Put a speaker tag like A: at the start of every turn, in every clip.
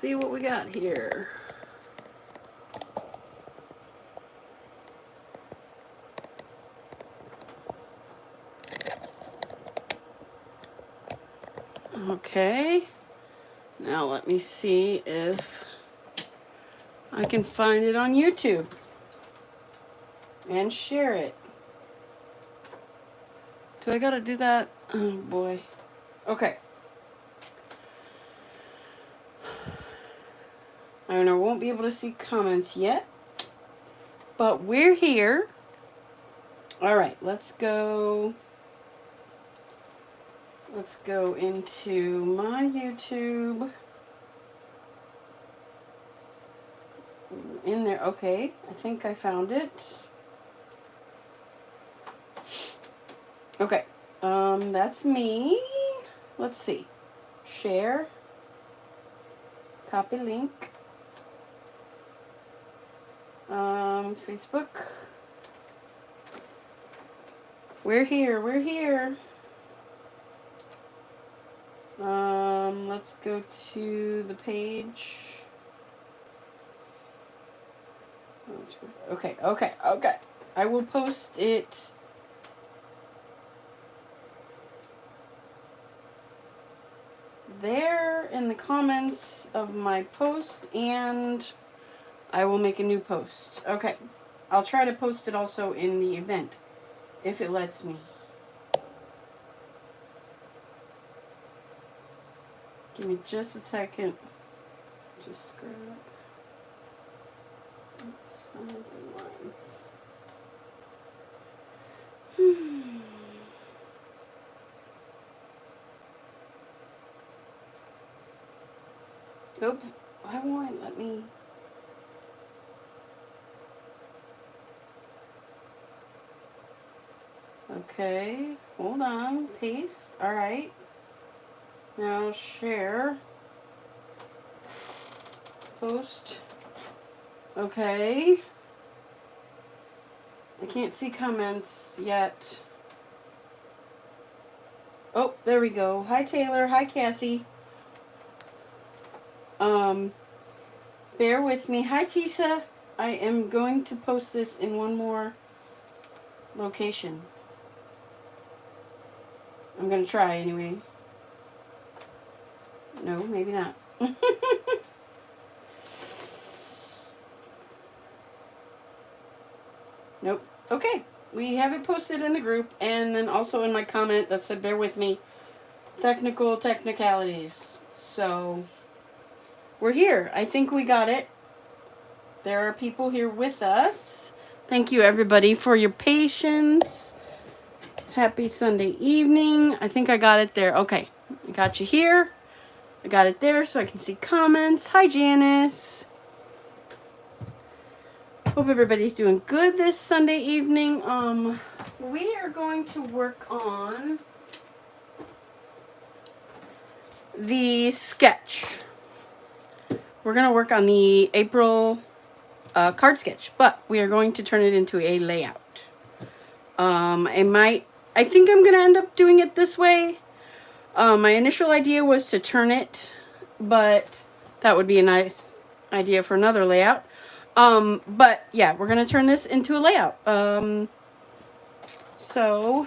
A: see what we got here. Okay, now let me see if I can find it on YouTube and share it. Do I gotta do that? Oh boy. Okay. I won't be able to see comments yet, but we're here. All right, let's go. Let's go into my YouTube. In there, okay. I think I found it. Okay, that's me. Let's see. Share. Copy link. Facebook. We're here. We're here. Let's go to the page. Okay. I will post it. There in the comments of my post, and I will make a new post. Okay. I'll try to post it also in the event, if it lets me. Give me just a second. Just scroll up. Let's hide the lines. Nope. Why won't it let me? Okay. Hold on. Paste. Alright. Now share. Post. Okay. I can't see comments yet. Oh, there we go. Hi Taylor. Hi Kathy. Bear with me. Hi Tisa. I am going to post this in one more location. I'm gonna try anyway. No, maybe not. Nope. Okay. We have it posted in the group, and then also in my comment that said bear with me. Technicalities. So, we're here. I think we got it. There are people here with us. Thank you everybody for your patience. Happy Sunday evening. I think I got it there. Okay. I got you here. I got it there so I can see comments. Hi Janice. Hope everybody's doing good this Sunday evening. We are going to work on the sketch. We're going to work on the April card sketch, but we are going to turn it into a layout. I think I'm going to end up doing it this way. My initial idea was to turn it, but that would be a nice idea for another layout. But yeah, we're going to turn this into a layout. So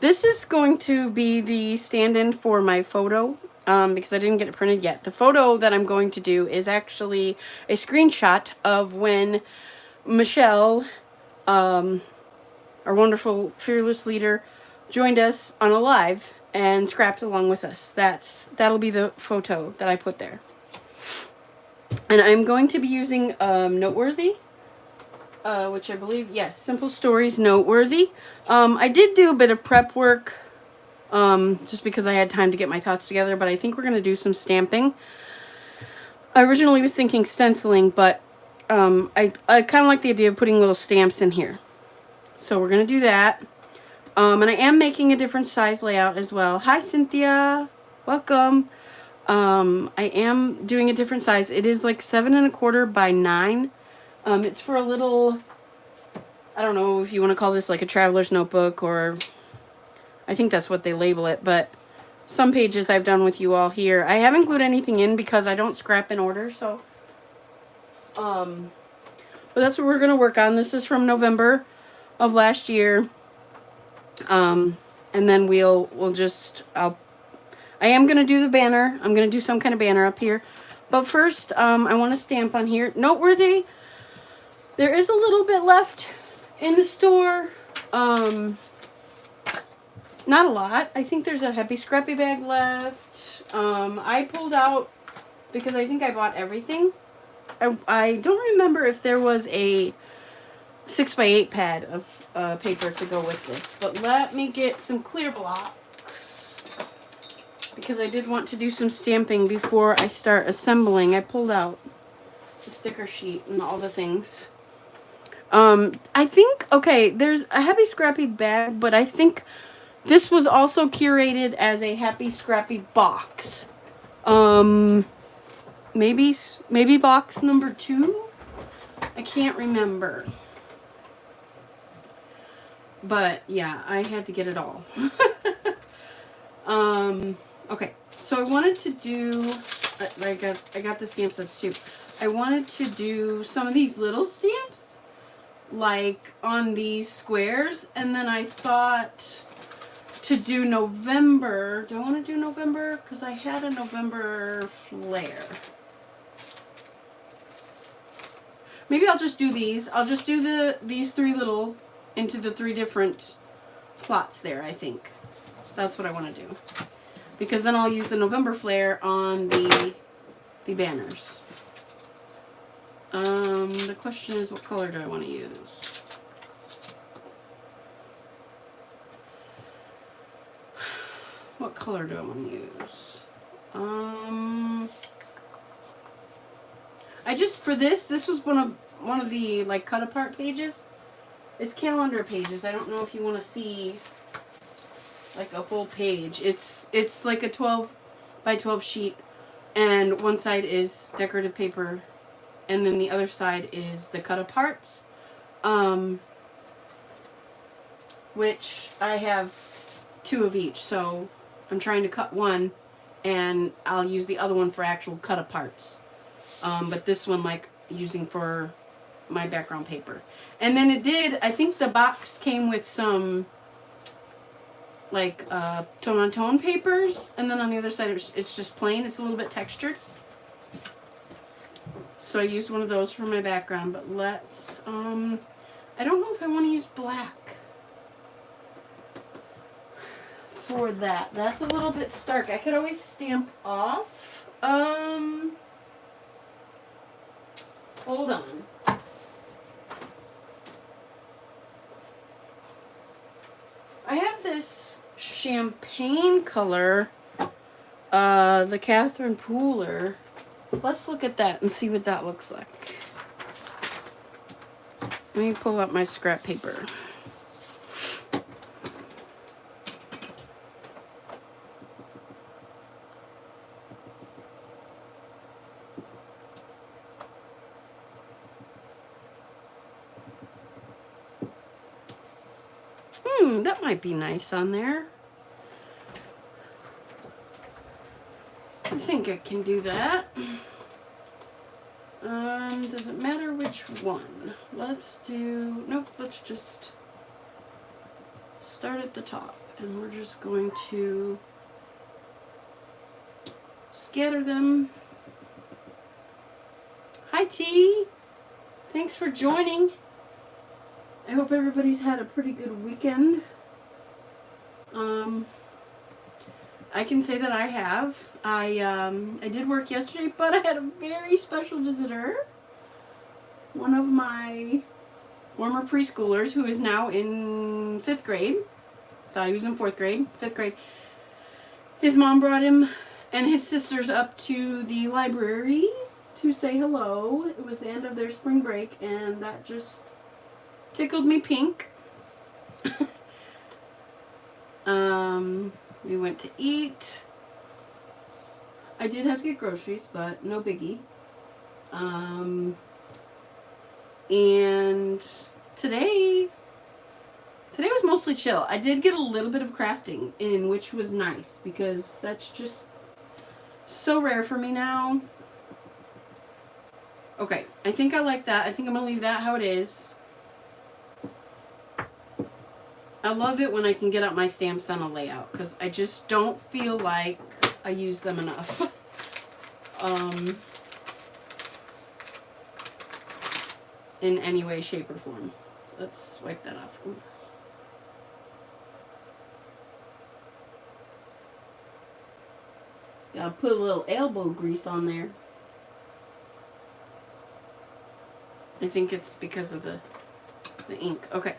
A: this is going to be the stand-in for my photo, because I didn't get it printed yet. The photo that I'm going to do is actually a screenshot of when Michelle, our wonderful fearless leader, joined us on a live and scrapped along with us. That'll be the photo that I put there. And I'm going to be using Noteworthy, which I believe, yes, Simple Stories Noteworthy. I did do a bit of prep work, just because I had time to get my thoughts together, but I think we're going to do some stamping. I originally was thinking stenciling, but I kind of like the idea of putting little stamps in here. So we're going to do that. And I am making a different size layout as well. Hi, Cynthia. Welcome. I am doing a different size. It is like 7 1/4 by 9. It's for a little, I don't know if you want to call this like a traveler's notebook, or I think that's what they label it, but some pages I've done with you all here. I haven't glued anything in because I don't scrap in order, so but that's what we're gonna work on. This is from November of last year. And then I am gonna do the banner. I'm gonna do some kind of banner up here. But first, I want to stamp on here. Noteworthy, there is a little bit left in the store. Not a lot. I think there's a Happy Scrappy bag left. I pulled out because I think I bought everything. I don't remember if there was a 6x8 pad of paper to go with this. But let me get some clear blocks because I did want to do some stamping before I start assembling. I pulled out the sticker sheet and all the things. I think, okay, there's a Happy Scrappy bag, but I think this was also curated as a Happy Scrappy box. Maybe box number 2? I can't remember. But yeah, I had to get it all. Okay, so I wanted to do, I got the stamp sets too. I wanted to do some of these little stamps, like on these squares, and then I thought to do November. Do I want to do November? Because I had a November flare. Maybe I'll just do these. I'll just do these 3 little into the 3 different slots there, I think. That's what I want to do. Because then I'll use the November flare on the banners. The question is, what color do I want to use? What color do I want to use? I just, for this was one of the like cut apart pages. It's calendar pages. I don't know if you want to see like a full page. It's like a 12 by 12 sheet, and one side is decorative paper, and then the other side is the cut aparts. Which I have 2 of each, so I'm trying to cut one, and I'll use the other one for actual cut aparts. But this one, like, using for my background paper. And then it did, I think the box came with some, like, tone-on-tone papers, and then on the other side it's just plain. It's a little bit textured. So I used one of those for my background, but let's, I don't know if I want to use black for that. That's a little bit stark. I could always stamp off. Hold on. I have this champagne color, the Catherine Pooler. Let's look at that and see what that looks like. Let me pull out my scrap paper. That might be nice on there. I think I can do that. Does it matter which one? Let's do, nope, let's just start at the top, and we're just going to scatter them. Hi T, thanks for joining. I hope everybody's had a pretty good weekend. I can say that I have. I did work yesterday, but I had a very special visitor. One of my former preschoolers who is now in 5th grade. Thought he was in 4th grade, 5th grade. His mom brought him and his sisters up to the library to say hello. It was the end of their spring break, and that just tickled me pink. We went to eat. I did have to get groceries, but no biggie. And today was mostly chill. I did get a little bit of crafting in, which was nice because that's just so rare for me now. Okay, I think I like that. I think I'm going to leave that how it is. I love it when I can get out my stamps on a layout because I just don't feel like I use them enough. In any way, shape, or form. Let's wipe that off. Ooh. Gotta put a little elbow grease on there. I think it's because of the ink. Okay,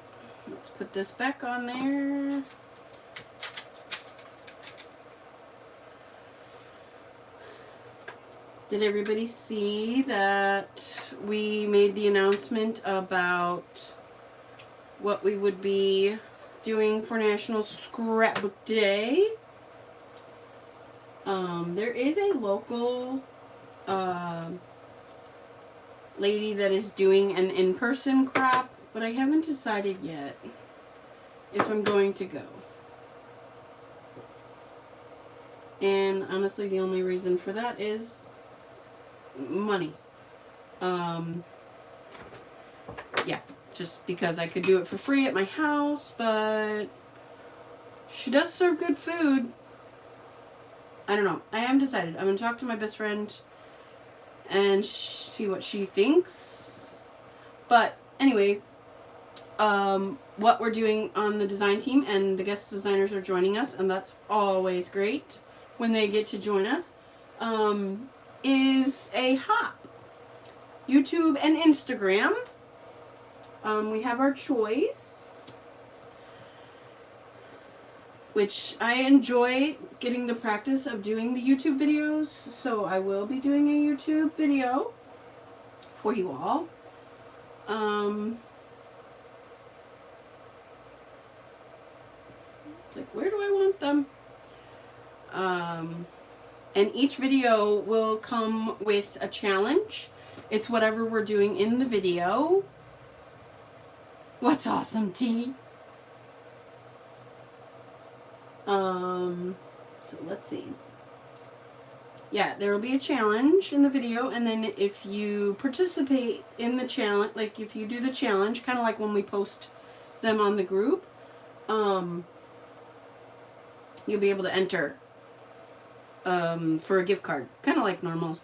A: let's put this back on there. Did everybody see that we made the announcement about what we would be doing for National Scrapbook Day? There is a local lady that is doing an in-person crop, but I haven't decided yet if I'm going to go. And honestly, the only reason for that is money. Yeah, just because I could do it for free at my house, but she does serve good food. I don't know. I haven't decided. I'm going to talk to my best friend and see what she thinks. But anyway, what we're doing on the design team, and the guest designers are joining us, and that's always great when they get to join us, is a hop. YouTube and Instagram. We have our choice, which I enjoy getting the practice of doing the YouTube videos, so I will be doing a YouTube video for you all. It's like, where do I want them? And each video will come with a challenge. It's whatever we're doing in the video. What's awesome, T? So let's see. Yeah, there will be a challenge in the video, and then if you participate in the challenge, like if you do the challenge, kind of like when we post them on the group, you'll be able to enter for a gift card, kind of like normal.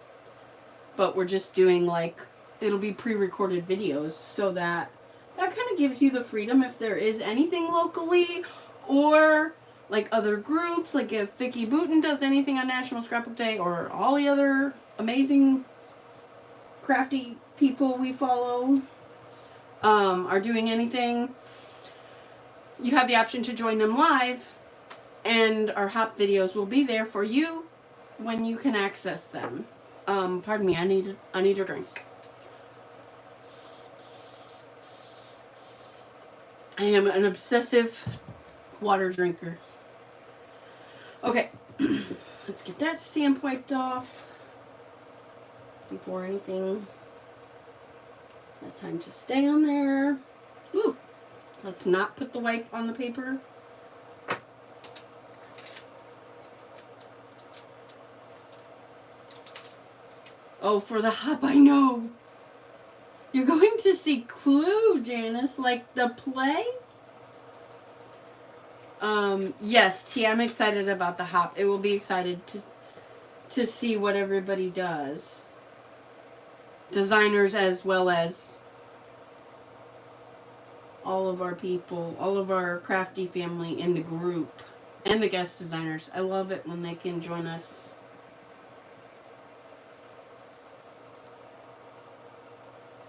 A: But we're just doing like, it'll be pre-recorded videos, so that kind of gives you the freedom if there is anything locally, or like other groups, like if Vicky Booten does anything on National Scrapbook Day, or all the other amazing crafty people we follow are doing anything, you have the option to join them live, and our hop videos will be there for you when you can access them. Pardon me, I need a drink. I am an obsessive water drinker. Okay, let's get that stamp wiped off before anything has time to stay on there. Ooh, let's not put the wipe on the paper. Oh, for the hop, I know. You're going to see Clue, Janice, like the play? Yes, T, I'm excited about the hop. It will be excited to see what everybody does. Designers as well as all of our people, all of our crafty family in the group, and the guest designers. I love it when they can join us.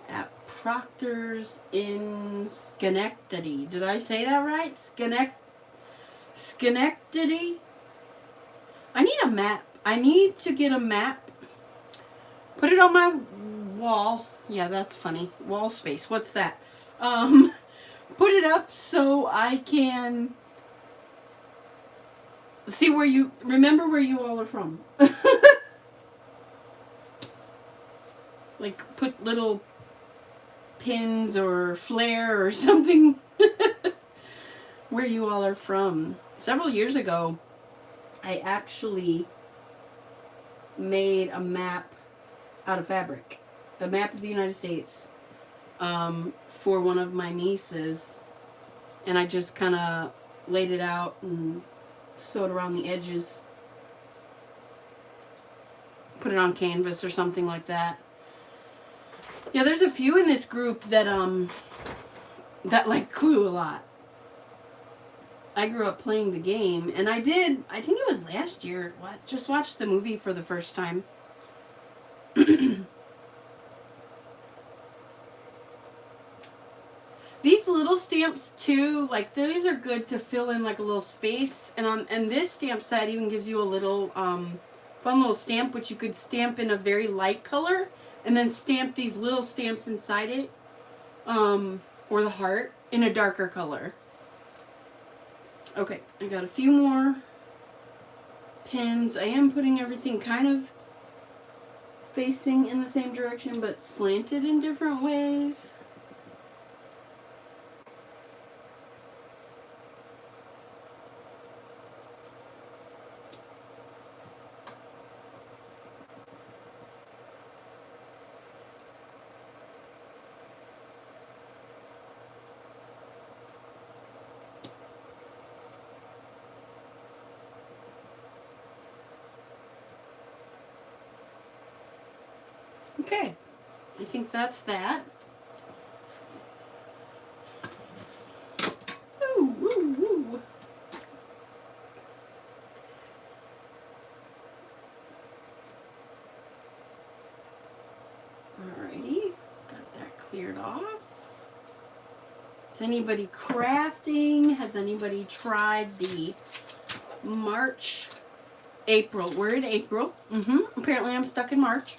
A: At Proctor's in Schenectady. Did I say that right? Schenectady? I need a map. I need to get a map. Put it on my wall. Yeah, that's funny. Wall space. What's that? Put it up so I can see where you... Remember where you all are from. Like, put little pins or flare or something. where you all are from. Several years ago, I actually made a map out of fabric. A map of the United States for one of my nieces. And I just kind of laid it out and sewed around the edges. Put it on canvas or something like that. Yeah, there's a few in this group that like Clue a lot. I grew up playing the game, and I think it was last year, just watched the movie for the first time. These little stamps too, like these are good to fill in like a little space, and this stamp set even gives you a little fun little stamp which you could stamp in a very light color and then stamp these little stamps inside it, or the heart in a darker color. Okay, I got a few more pins. I am putting everything kind of facing in the same direction but slanted in different ways. Okay, I think that's that. Ooh, ooh, ooh. Alrighty, got that cleared off. Is anybody crafting? Has anybody tried the April? We're in April. Apparently I'm stuck in March.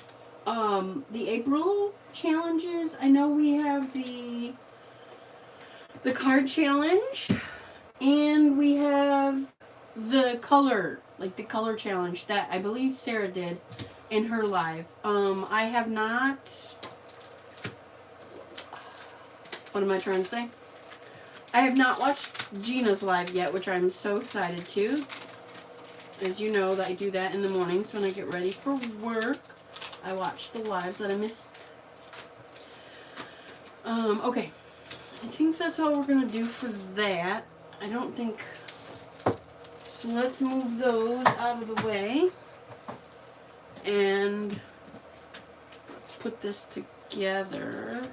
A: The April challenges, I know we have the card challenge, and we have the color challenge that I believe Sarah did in her live. I have not, what am I trying to say? I have not watched Gina's live yet, which I'm so excited to. As you know, that I do that in the mornings when I get ready for work. I watch the lives that I missed. Okay. I think that's all we're going to do for that. I don't think... So let's move those out of the way. And let's put this together.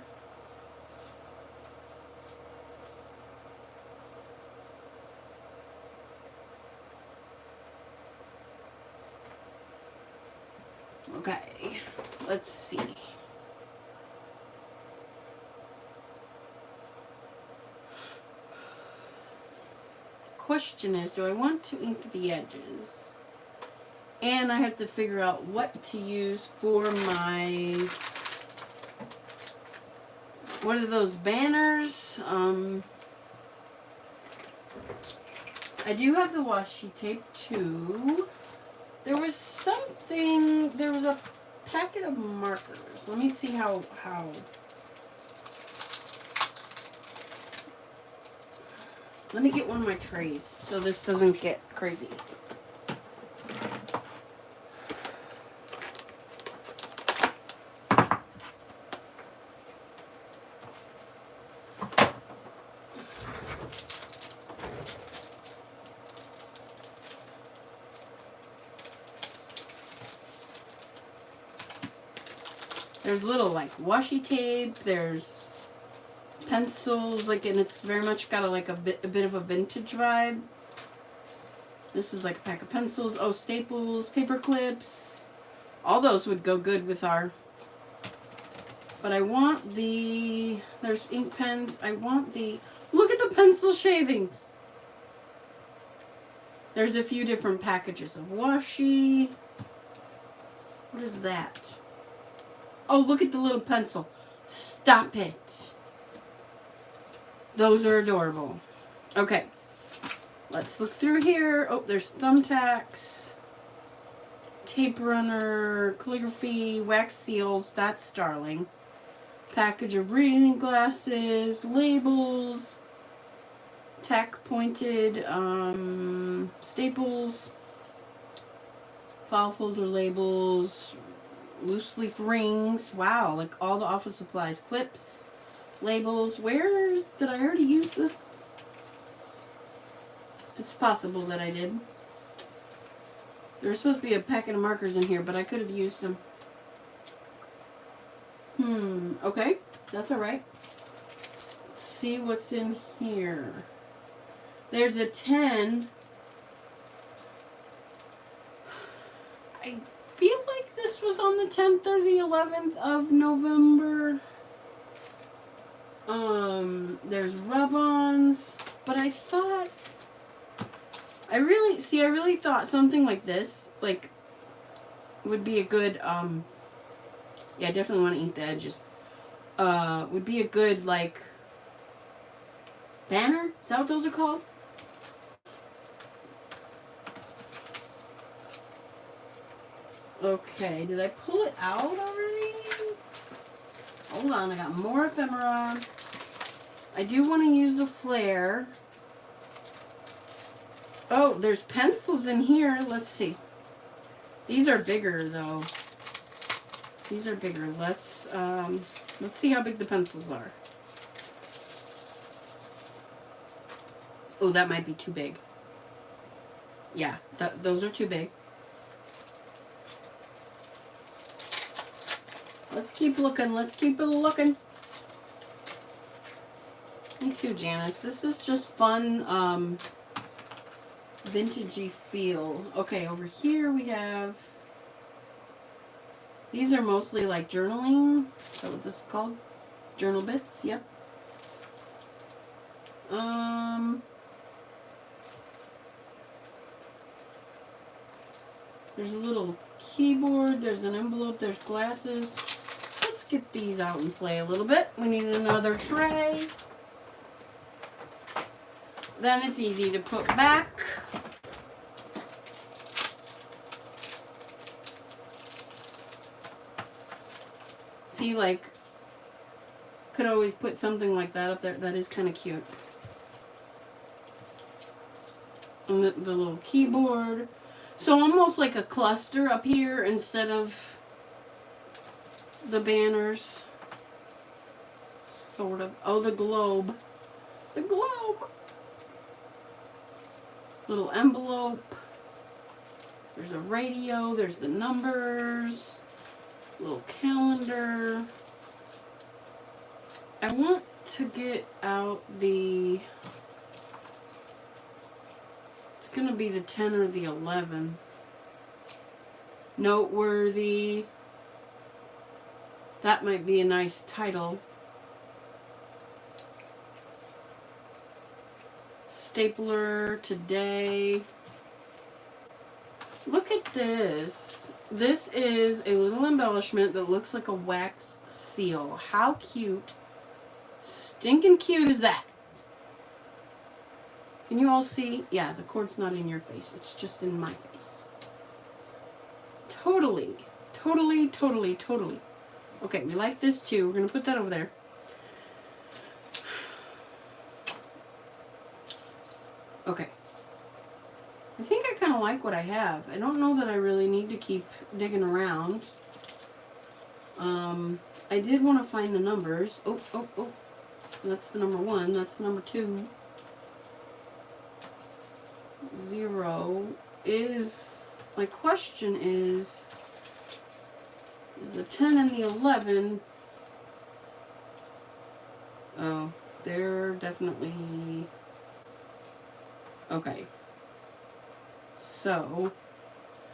A: Okay, let's see. Question is, do I want to ink the edges? And I have to figure out what to use for my, what are those banners? I do have the washi tape too. There was something, there was a packet of markers. Let me see how. Let me get one of my trays so this doesn't get crazy. There's little like washi tape, there's pencils, like, and it's very much got a bit of a vintage vibe. This is like a pack of pencils. Oh, staples, paper clips. All those would go good with our, but I want the, there's ink pens. I want the, look at the pencil shavings. There's a few different packages of washi. What is that? Oh, look at the little pencil. Stop it. Those are adorable. Okay. Let's look through here. Oh, there's thumbtacks. Tape runner. Calligraphy. Wax seals. That's darling. Package of reading glasses. Labels. tack pointed staples, file folder labels, loose leaf rings. Wow, like all the office supplies, clips, labels. Where did I already use the? It's possible that I did. There was supposed to be a packet of markers in here, but I could have used them. Okay, that's all right. Let's see what's in here. There's a 10. I feel like this was on the 10th or the 11th of November. There's rub-ons, but I thought, I really thought something like this, like, would be a good, yeah, I definitely want to ink the edges. Would be a good, like, banner? Is that what those are called? Okay, did I pull it out already? Hold on, I got more ephemera. I do want to use the flare. Oh, there's pencils in here. Let's see. These are bigger though. These are bigger. Let's see how big the pencils are. Oh, that might be too big. Yeah, those are too big. Let's keep looking. Let's keep it looking. Me too, Janice. This is just fun, vintagey feel. Okay, over here we have... These are mostly like journaling. Is that what this is called? Journal bits, yep. There's a little keyboard. There's an envelope. There's glasses. Let's get these out and play a little bit. We need another tray. Then it's easy to put back. See, like, could always put something like that up there. That is kind of cute. And the little keyboard. So almost like a cluster up here instead of the banners. Sort of. Oh, the globe. The globe. Little envelope. There's a radio. There's the numbers. Little calendar. I want to get out the... It's going to be the 10 or the 11. Noteworthy. That might be a nice title. Stapler today. Look at this. This is a little embellishment that looks like a wax seal. How cute, stinking cute is that? Can you all see? Yeah, the cord's not in your face. It's just in my face. Totally. Totally, totally, totally. Okay, we like this too. We're going to put that over there. Okay. I think I kind of like what I have. I don't know that I really need to keep digging around. I did want to find the numbers. Oh. That's the number 1. That's the number 2. 0 is... My question is the 10 and the 11... Oh, they're definitely... Okay. So,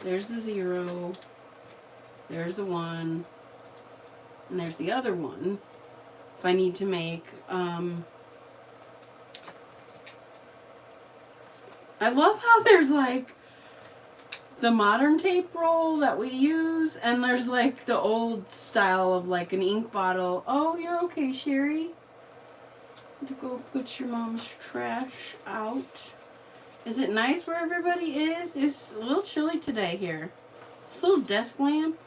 A: there's the 0, there's the 1, and there's the other one. If I need to make, I love how there's like the modern tape roll that we use, and there's like the old style of like an ink bottle. Oh, you're okay, Sherry? To go put your mom's trash out. Is it nice where everybody is? It's a little chilly today here. This little desk lamp.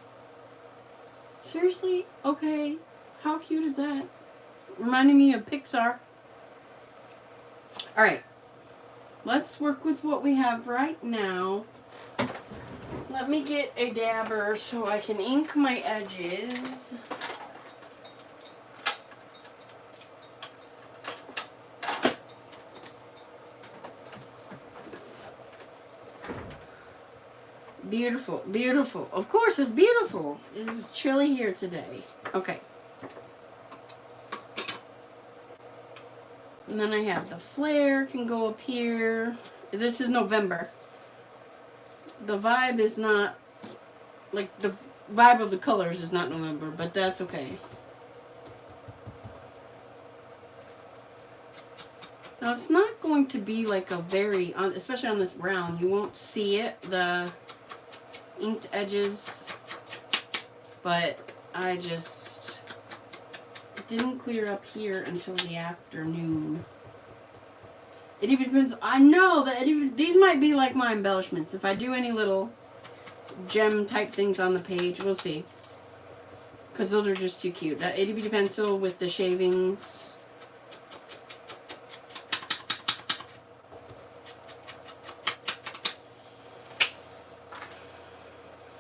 A: Seriously? Okay. How cute is that? Reminding me of Pixar. Alright. let's work with what we have right now. Let me get a dabber so I can ink my edges. Beautiful, beautiful. Of course, it's beautiful. It's chilly here today. Okay. And then I have the flare can go up here. This is November. The vibe is not, like, the vibe of the colors is not November, but that's okay. Now, it's not going to be like a very, especially on this brown, you won't see it, the inked edges, but I just didn't clear up here until the afternoon. It even depends. I know that these might be like my embellishments. If I do any little gem type things on the page, we'll see. Because those are just too cute. That itty bitty pencil with the shavings.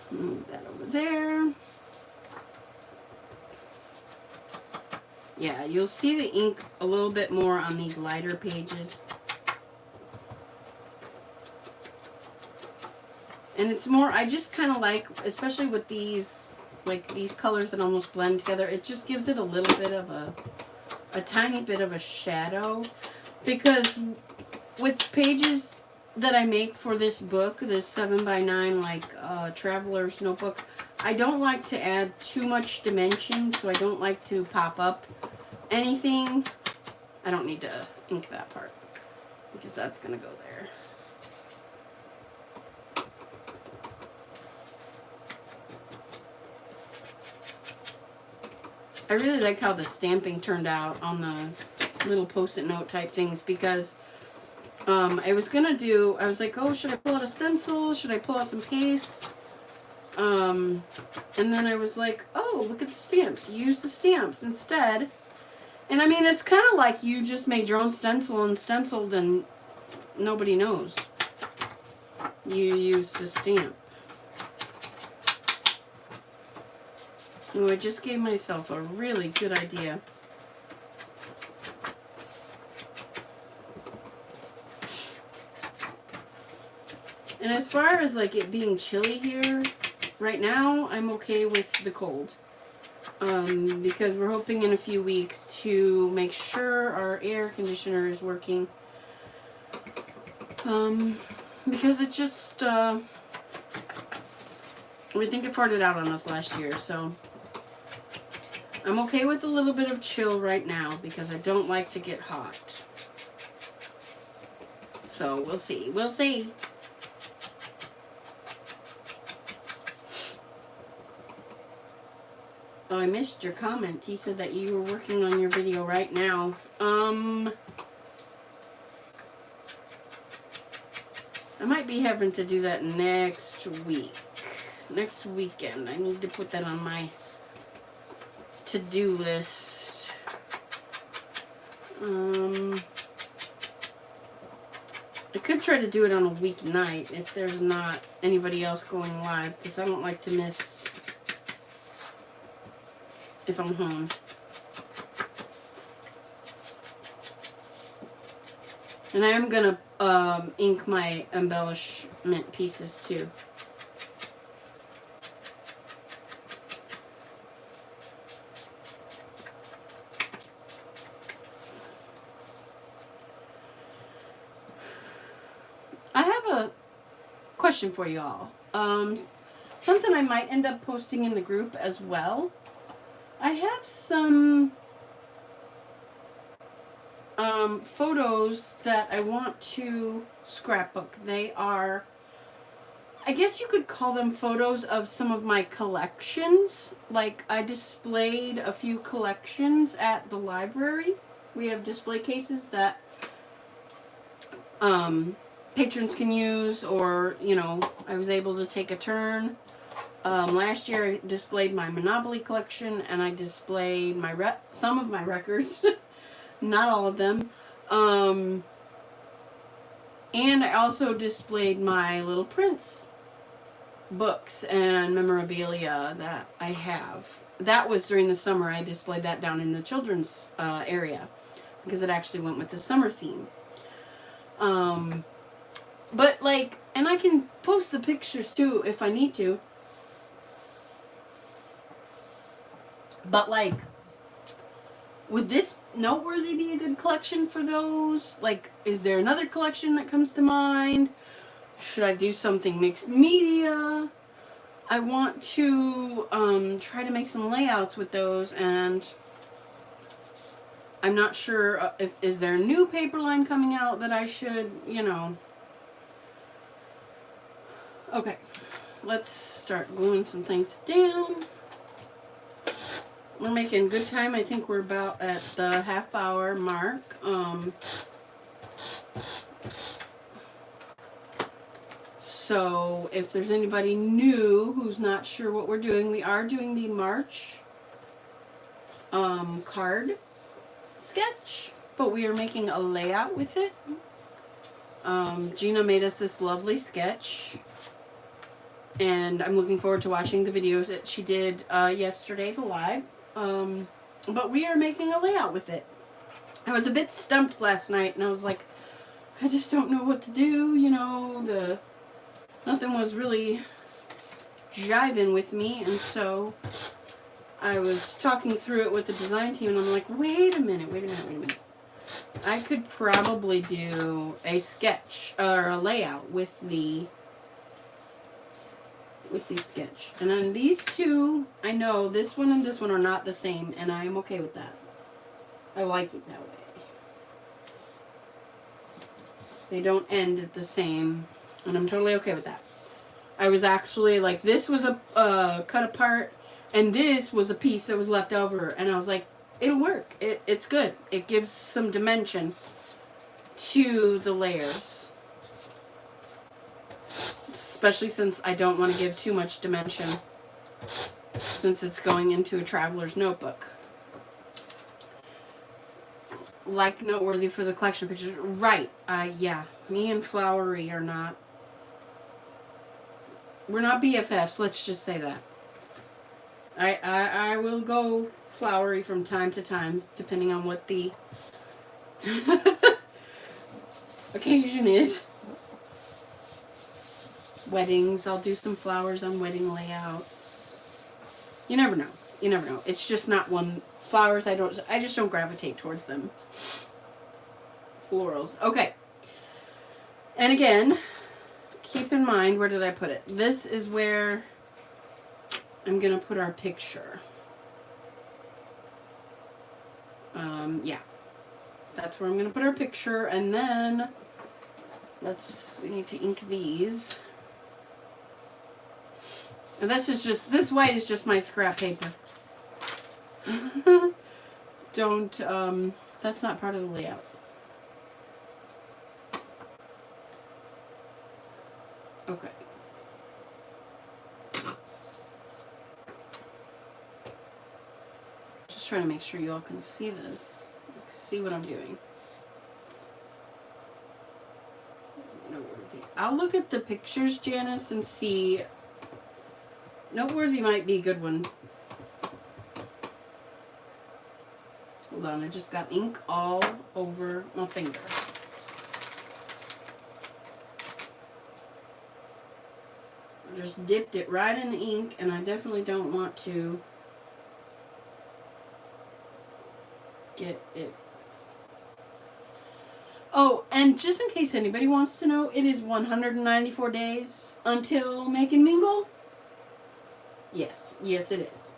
A: Move that over there. Yeah, you'll see the ink a little bit more on these lighter pages. And it's more, I just kind of like, especially with these, like these colors that almost blend together, it just gives it a little bit of a tiny bit of a shadow. Because with pages that I make for this book, this 7x9 like traveler's notebook, I don't like to add too much dimension, so I don't like to pop up anything. I don't need to ink that part because that's going to go there. I really like how the stamping turned out on the little post-it note type things because I was like, oh, should I pull out a stencil? Should I pull out some paste? And then I was like, oh, look at the stamps. Use the stamps instead. And I mean, it's kind of like you just made your own stencil and stenciled and nobody knows. You used a stamp. Ooh, I just gave myself a really good idea. And as far as like it being chilly here, right now I'm okay with the cold. Because we're hoping in a few weeks to make sure our air conditioner is working. Because it just, I think it farted out on us last year, so I'm okay with a little bit of chill right now because I don't like to get hot. So we'll see. We'll see. Oh, I missed your comment. He said that you were working on your video right now. I might be having to do that next week. Next weekend. I need to put that on my to-do list. I could try to do it on a weeknight if there's not anybody else going live, because I don't like to miss if I'm home. And I am gonna ink my embellishment pieces too. I have a question for y'all. Something I might end up posting in the group as well. I have some photos that I want to scrapbook. They are, I guess you could call them photos of some of my collections. Like, I displayed a few collections at the library. We have display cases that patrons can use, or, you know, I was able to take a turn. Last year I displayed my Monopoly collection, and I displayed my some of my records. Not all of them. And I also displayed my Little Prince books and memorabilia that I have. That was during the summer. I displayed that down in the children's area because it actually went with the summer theme. But like, and I can post the pictures too if I need to. But like, would this Noteworthy be a good collection for those? Like, is there another collection that comes to mind? Should I do something mixed media? I want to try to make some layouts with those, and I'm not sure if is there a new paper line coming out that I should, you know. Okay, let's start gluing some things down. We're making good time. I think we're about at the half-hour mark. So if there's anybody new who's not sure what we're doing, we are doing the March card sketch, but we are making a layout with it. Gina made us this lovely sketch, and I'm looking forward to watching the videos that she did yesterday, the live. But we are making a layout with it. I was a bit stumped last night, and I was like, I just don't know what to do, you know, nothing was really jiving with me, and so I was talking through it with the design team, and I'm like, wait a minute. I could probably do a sketch or a layout with the sketch. And then these two, I know this one and this one are not the same, and I am okay with that. I like it that way. They don't end at the same, and I'm totally okay with that. I was actually like, this was a cut apart, and this was a piece that was left over, and I was like, it'll work. It's good. It gives some dimension to the layers. Especially since I don't want to give too much dimension, since it's going into a traveler's notebook. Like Noteworthy for the collection pictures. Right. Yeah. Me and Flowery are not... We're not BFFs, let's just say that. I will go Flowery from time to time, depending on what the occasion is. Weddings, I'll do some flowers on wedding layouts. You never know. You never know. It's just not one... Flowers, I just don't gravitate towards them. Florals. Okay. And again, keep in mind, where did I put it? This is where I'm going to put our picture. Yeah. That's where I'm going to put our picture. And then, we need to ink these. And this white is just my scrap paper. That's not part of the layout. Okay. Just trying to make sure you all can see this. See what I'm doing. Noteworthy. I'll look at the pictures, Janice, and see. Noteworthy might be a good one. Hold on, I just got ink all over my finger. I just dipped it right in the ink, and I definitely don't want to get it. Oh, and just in case anybody wants to know, it is 194 days until Make and Mingle. Yes, yes it is.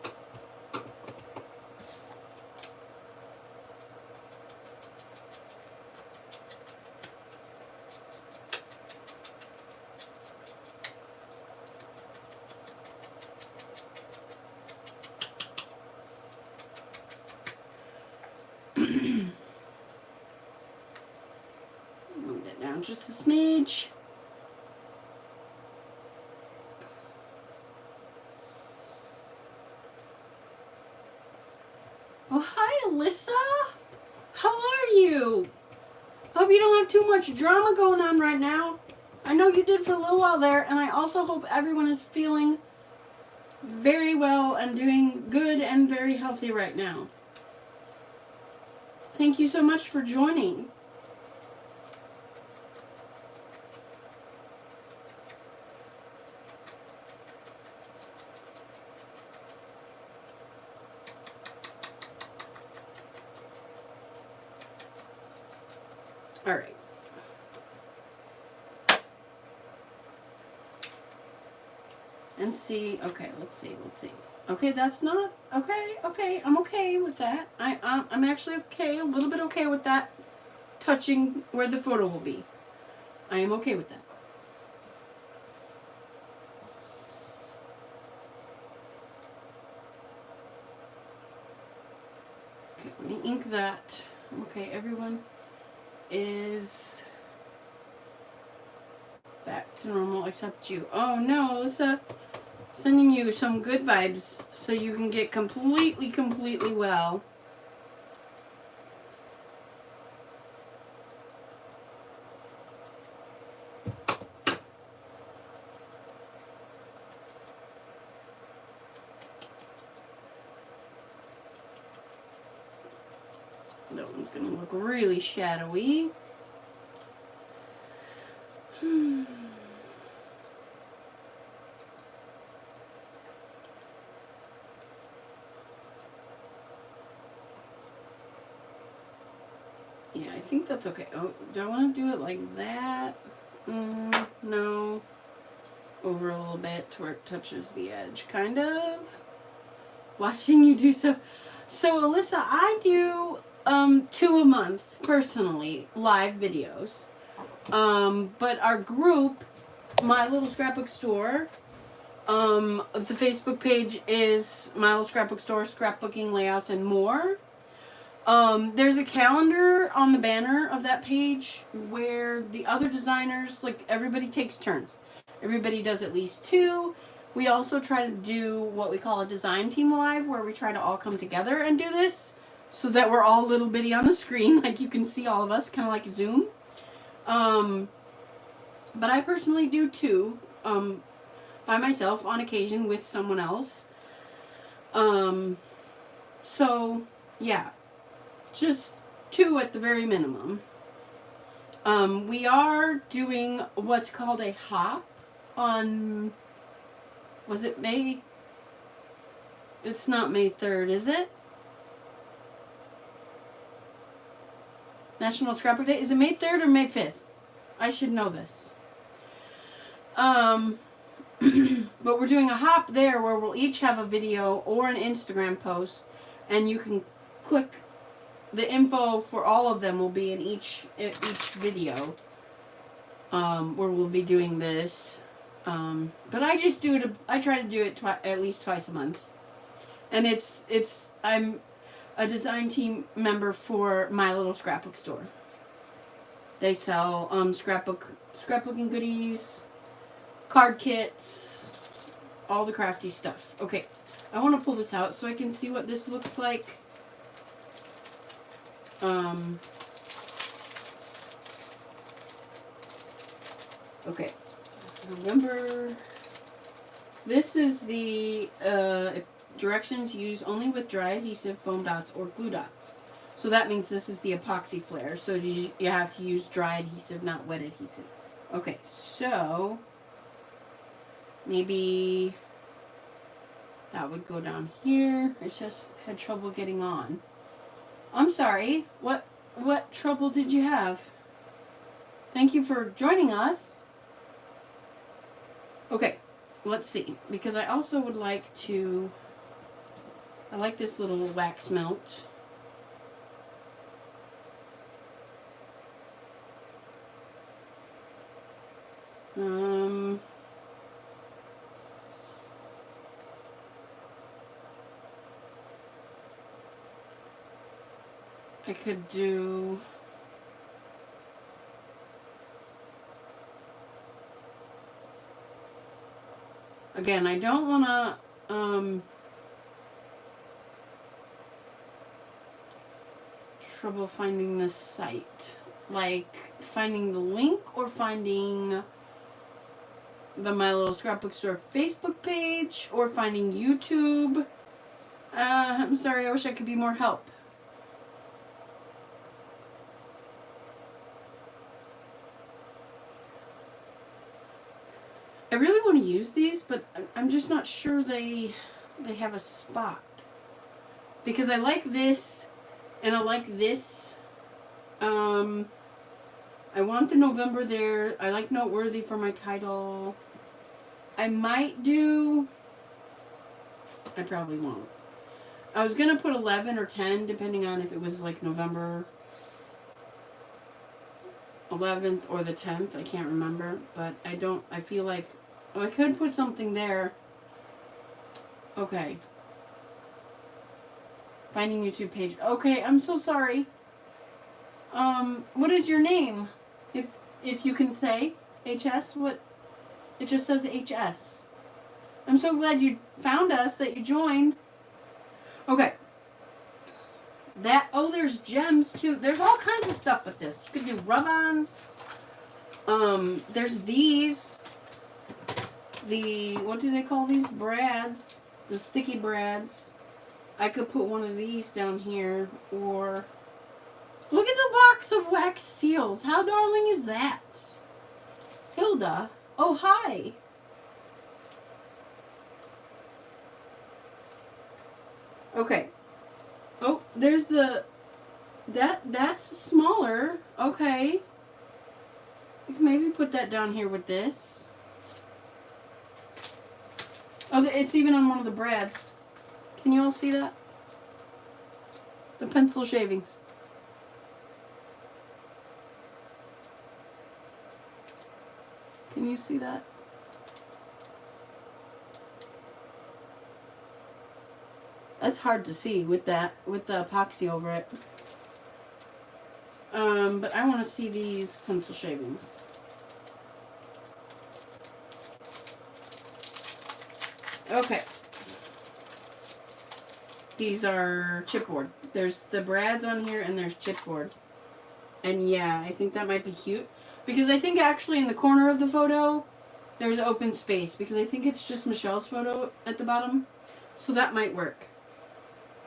A: Move that down just a smidge. Oh, hi, Alyssa. How are you? Hope you don't have too much drama going on right now. I know you did for a little while there, and I also hope everyone is feeling very well and doing good and very healthy right now. Thank you so much for joining. All right. And see, okay, let's see. Okay, that's not, okay, I'm okay with that. I'm actually okay, a little bit okay with that touching where the photo will be. I am okay with that. Okay, let me ink that. Okay, everyone is back to normal except you. Oh no, Alyssa. Sending you some good vibes so you can get completely well. That one's gonna look really shadowy. Yeah, I think that's okay. Oh, do I want to do it like that? No. Over a little bit to where it touches the edge, kind of. Watching you do stuff. So, Alyssa, I do 2 a month, personally, live videos. But our group, My Little Scrapbook Store, the Facebook page is My Little Scrapbook Store, Scrapbooking, Layouts, and more. There's a calendar on the banner of that page where the other designers, like, everybody takes turns. Everybody does at least 2. We also try to do what we call a design team live, where we try to all come together and do this so that we're all little bitty on the screen, like you can see all of us, kind of like Zoom. But I personally do 2, by myself on occasion with someone else. So, yeah. Just 2 at the very minimum. We are doing what's called a hop on, was it May? It's not May 3rd, is it? National Scrapbook Day? Is it May 3rd or May 5th? I should know this. But we're doing a hop there where we'll each have a video or an Instagram post, and you can click. The info for all of them will be in each video, where we'll be doing this. But I just do it. I try to do it at least twice a month, and I'm a design team member for My Little Scrapbook Store. They sell scrapbooking goodies, card kits, all the crafty stuff. Okay, I want to pull this out so I can see what this looks like. Okay, November. This is the directions: use only with dry adhesive, foam dots, or glue dots. So that means this is the epoxy flare. So you have to use dry adhesive, not wet adhesive. Okay, so maybe that would go down here. I just had trouble getting on. I'm sorry. What trouble did you have? Thank you for joining us. Okay, let's see. Because I also would like to... I like this little wax melt. I could do... Again, I don't want to... trouble finding this site. like finding the link or finding the My Little Scrapbook Store Facebook page or finding YouTube. I'm sorry, I wish I could be more help. I really want to use these, but I'm just not sure they have a spot. Because I like this, and I like this. I want the November there. I like Noteworthy for my title. I might do... I probably won't. I was going to put 11 or 10, depending on if it was like November 11th or the 10th. I can't remember. But I feel like... Oh, I could put something there. Okay. Finding YouTube page. Okay, I'm so sorry. What is your name? If you can say HS, what? It just says HS. I'm so glad you found us, that you joined. Okay. There's gems too. There's all kinds of stuff with this. You could do rub-ons. There's these. What do they call these? Brads. The sticky brads. I could put one of these down here, or... Look at the box of wax seals. How darling is that? Hilda. Oh, hi. Okay. Oh, there's the... That's smaller. Okay. We can maybe put that down here with this. Oh, it's even on one of the brads. Can you all see that? The pencil shavings. Can you see that? That's hard to see with the epoxy over it. But I want to see these pencil shavings. Okay. These are chipboard. There's the brads on here and there's chipboard. And yeah, I think that might be cute. Because I think actually in the corner of the photo, there's open space. Because I think it's just Michelle's photo at the bottom. So that might work.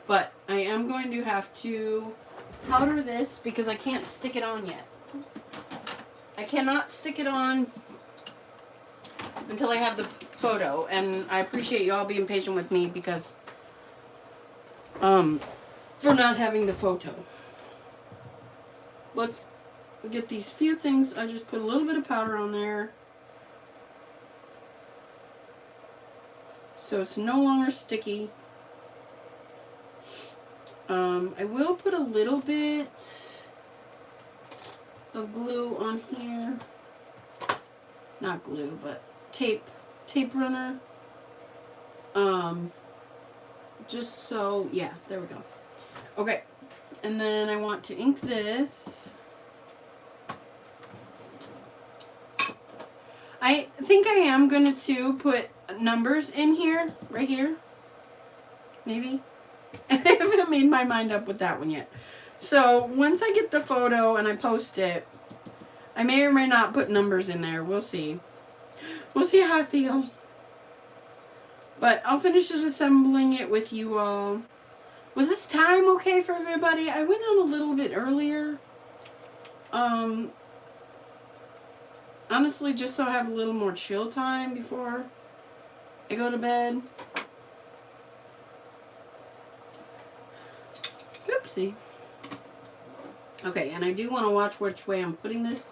A: But I am going to have to powder this because I can't stick it on yet. I cannot stick it on until I have the photo. And I appreciate you all being patient with me because... for not having the photo. Let's get these few things. I just put a little bit of powder on there. So it's no longer sticky. I will put a little bit of glue on here. Not glue, but tape runner. Just so, yeah, there we go. Okay, and then I want to ink this. I think I am going to put numbers in here, right here. Maybe. I haven't made my mind up with that one yet. So, once I get the photo and I post it, I may or may not put numbers in there. We'll see. We'll see how I feel. But I'll finish assembling it with you all. Was this time okay for everybody? I went on a little bit earlier. Honestly, just so I have a little more chill time before I go to bed. Oopsie. Okay, and I do want to watch which way I'm putting this.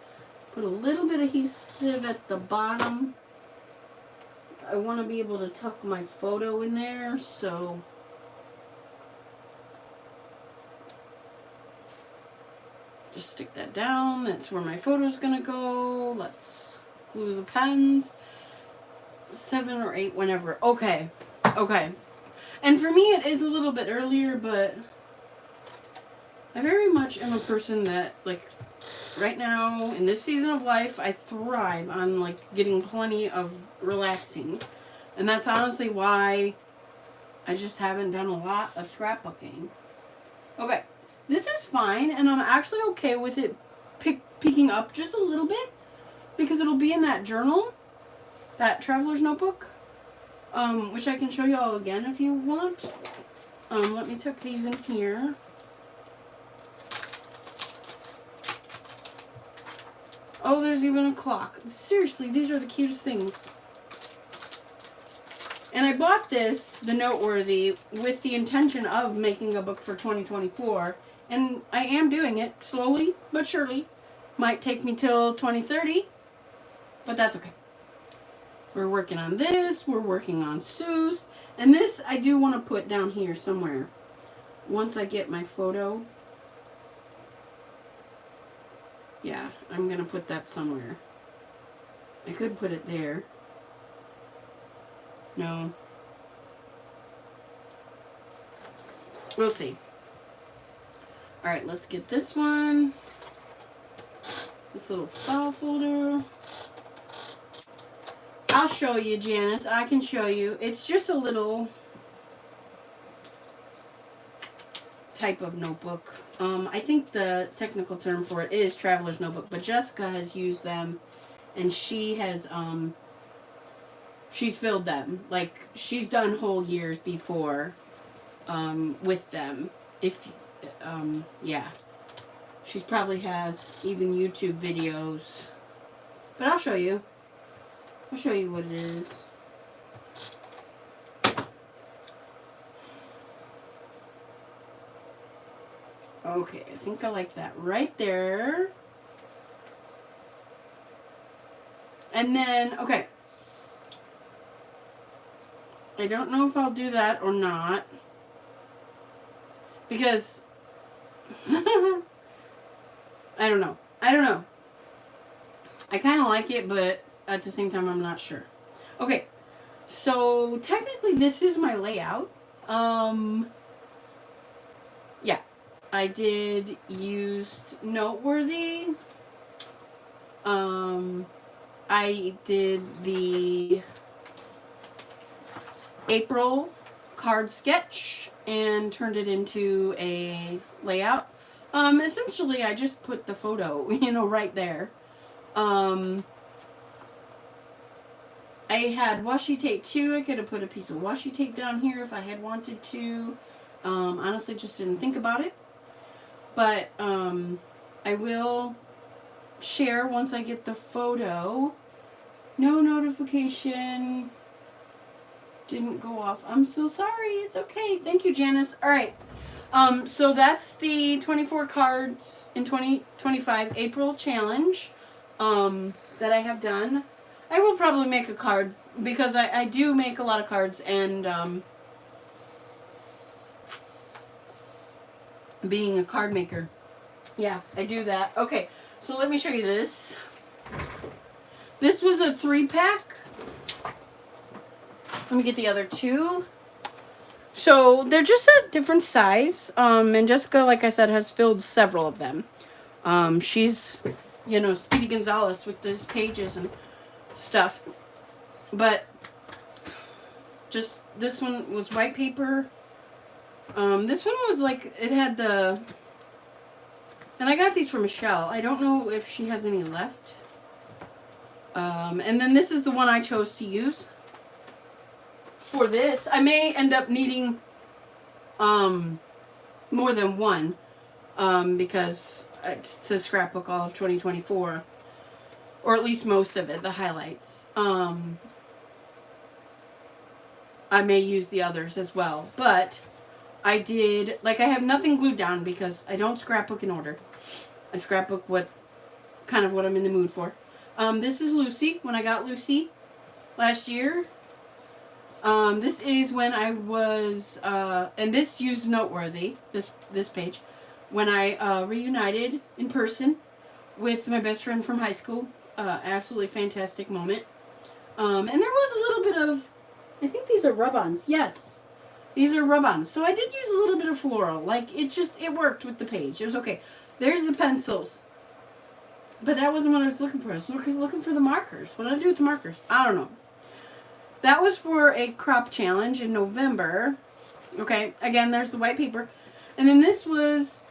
A: Put a little bit of adhesive at the bottom. I want to be able to tuck my photo in there, so... Just stick that down. That's where my photo's going to go. Let's glue the pens. 7 or 8, whenever. Okay. Okay. And for me, it is a little bit earlier, but... I very much am a person that, like, right now, in this season of life, I thrive on, like, getting plenty of relaxing. And that's honestly why I just haven't done a lot of scrapbooking. Okay. This is fine, and I'm actually okay with it peeking up just a little bit because it'll be in that journal, that traveler's notebook, which I can show you all again if you want. Let me tuck these in here. Oh, there's even a clock. Seriously, these are the cutest things. And I bought this, the Noteworthy, with the intention of making a book for 2024. And I am doing it slowly but surely. Might take me till 2030, but that's okay. We're working on this. We're working on Seuss. And this I do want to put down here somewhere. Once I get my photo. Yeah, I'm going to put that somewhere. I could put it there. No. We'll see. Alright, let's get this one. This little file folder. I'll show you, Janice. I can show you. It's just a little type of notebook. I think the technical term for it is traveler's notebook, but Jessica has used them, and she has she's filled them. Like, she's done whole years before with them. If yeah, she's probably has even YouTube videos, but I'll show you. I'll show you what it is. Okay, I think I like that right there. And then, okay. I don't know if I'll do that or not. Because I don't know. I don't know. I kind of like it, but at the same time, I'm not sure. Okay. So, technically, this is my layout. Yeah. I did use Noteworthy. I did the April card sketch and turned it into a layout. Essentially, I just put the photo, right there. I had washi tape too. I could have put a piece of washi tape down here if I had wanted to. Honestly, just didn't think about it. But I will share once I get the photo. No notification. Didn't go off. I'm so sorry. It's okay. Thank you, Janice. All right. So that's the 24 cards in 2025 April challenge that I have done. I will probably make a card because I do make a lot of cards, and being a card maker, yeah, I do that. Okay, so let me show you this. This was a 3-pack. Let me get the other two. So they're just a different size. And Jessica, like I said, has filled several of them. She's, Speedy Gonzalez with these pages and stuff. But just this one was white paper. This one was like, it had the, and I got these from Michelle. I don't know if she has any left. And then this is the one I chose to use for this. I may end up needing more than one because to scrapbook all of 2024, or at least most of it, the highlights. I may use the others as well, but I did, I have nothing glued down because I don't scrapbook in order. I scrapbook what I'm in the mood for. This is Lucy, when I got Lucy last year. This is when I was, and this used Noteworthy, this page, when I reunited in person with my best friend from high school. Absolutely fantastic moment. And there was a little bit of, I think these are rub-ons. Yes, these are rub-ons. So I did use a little bit of floral. It worked with the page. It was okay. There's the pencils. But that wasn't what I was looking for. I was looking for the markers. What did I do with the markers? I don't know. That was for a crop challenge in November. Okay, again, there's the white paper. And then this was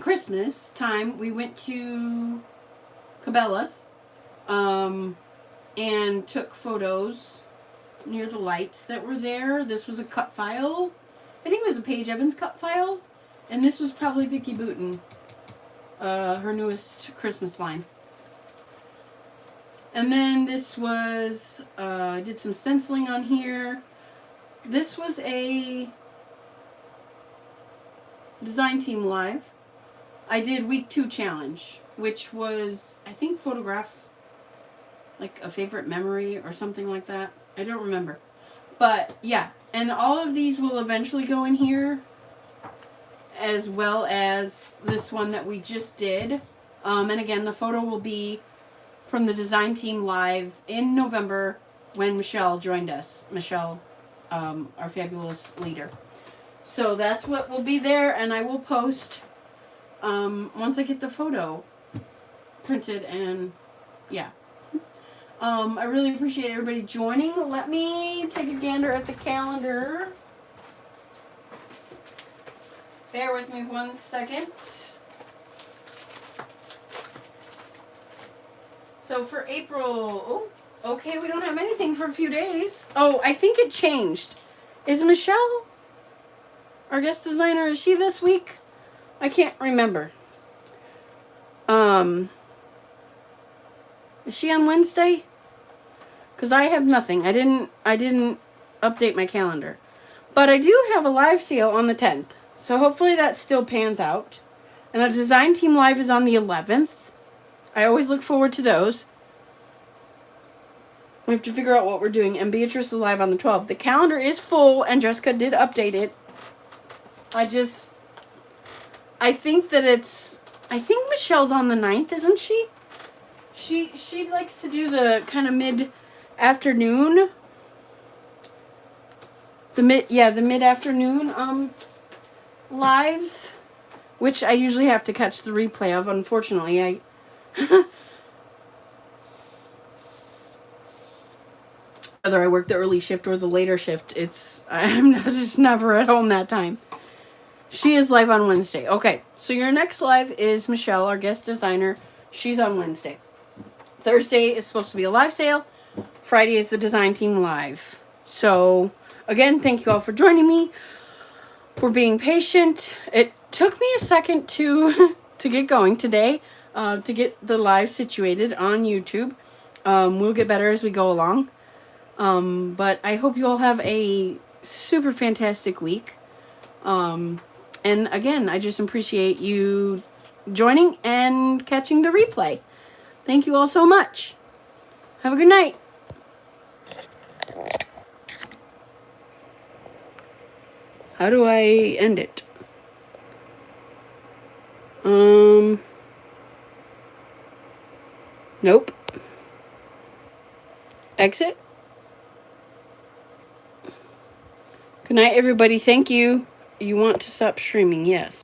A: Christmas time, we went to Cabela's and took photos near the lights that were there. This was a cut file. I think it was a Paige Evans cut file. And this was probably Vicki Boutin, her newest Christmas line. And then this was, I did some stenciling on here. This was a design team live. I did week 2 challenge, which was, I think, photograph like a favorite memory or something like that. I don't remember. But yeah, and all of these will eventually go in here, as well as this one that we just did. And again, the photo will be from the design team live in November when Michelle joined us. Michelle, our fabulous leader. So that's what will be there, and I will post once I get the photo printed, and yeah. I really appreciate everybody joining. Let me take a gander at the calendar. Bear with me 1 second. So for April, oh, okay, we don't have anything for a few days. Oh, I think it changed. Is Michelle our guest designer? Is she this week? I can't remember. Is she on Wednesday? Because I have nothing. I didn't update my calendar. But I do have a live sale on the 10th. So hopefully that still pans out. And a design team live is on the 11th. I always look forward to those. We have to figure out what we're doing. And Beatrice is live on the 12th. The calendar is full, and Jessica did update it. I think Michelle's on the 9th, isn't she? She likes to do the kind of mid-afternoon. The mid-afternoon lives, which I usually have to catch the replay of. Unfortunately, whether I work the early shift or the later shift, I'm just never at home that time. She is live on Wednesday. Okay, so your next live is Michelle, our guest designer. She's on Wednesday. Thursday is supposed to be a live sale. Friday is the design team live. So, again, thank you all for joining me, for being patient. It took me a second to get going today, to get the live situated on YouTube. We'll get better as we go along. But I hope you all have a super fantastic week. And again, I just appreciate you joining and catching the replay. Thank you all so much. Have a good night. How do I end it? Nope. Exit. Good night, everybody. Thank you. You want to stop streaming? Yes.